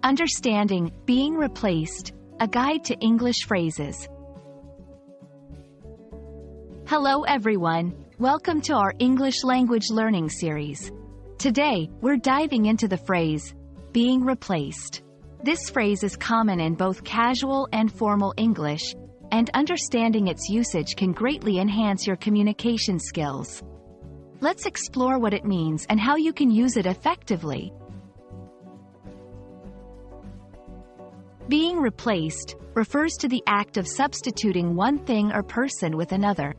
Understanding being replaced, a guide to English phrases. Hello everyone, welcome to our English language learning series. Today, we're diving into the phrase, being replaced. This phrase is common in both casual and formal English, and understanding its usage can greatly enhance your communication skills. Let's explore what it means and how you can use it effectively. Being replaced refers to the act of substituting one thing or person with another.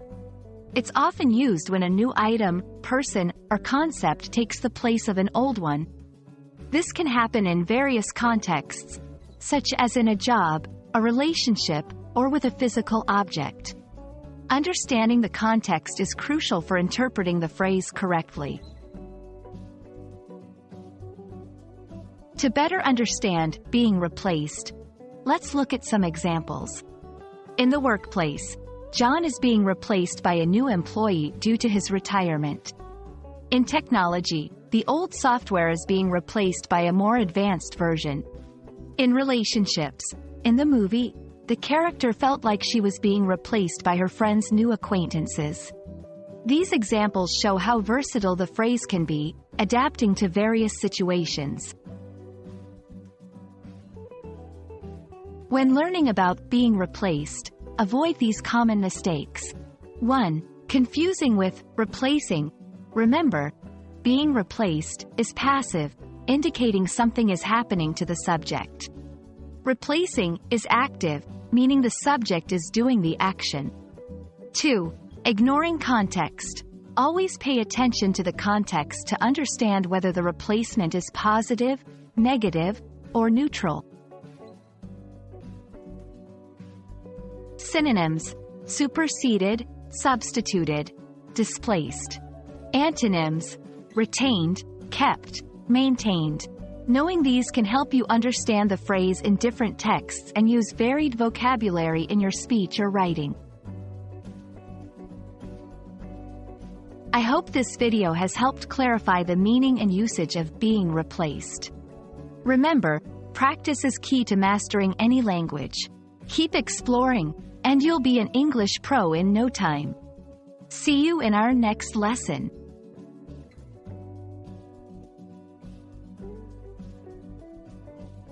It's often used when a new item, person, or concept takes the place of an old one. This can happen in various contexts, such as in a job, a relationship, or with a physical object. Understanding the context is crucial for interpreting the phrase correctly. To better understand being replaced, let's look at some examples. In the workplace, John is being replaced by a new employee due to his retirement. In technology, the old software is being replaced by a more advanced version. In relationships, in the movie, the character felt like she was being replaced by her friend's new acquaintances. These examples show how versatile the phrase can be, adapting to various situations. When learning about being replaced, avoid these common mistakes. 1. Confusing with replacing. Remember, being replaced is passive, indicating something is happening to the subject. Replacing is active, meaning the subject is doing the action. 2. Ignoring context. Always pay attention to the context to understand whether the replacement is positive, negative, or neutral. Synonyms: superseded, substituted, displaced. Antonyms: retained, kept, maintained. Knowing these can help you understand the phrase in different texts and use varied vocabulary in your speech or writing. I hope this video has helped clarify the meaning and usage of being replaced. Remember, practice is key to mastering any language. Keep exploring, and you'll be an English pro in no time. See you in our next lesson.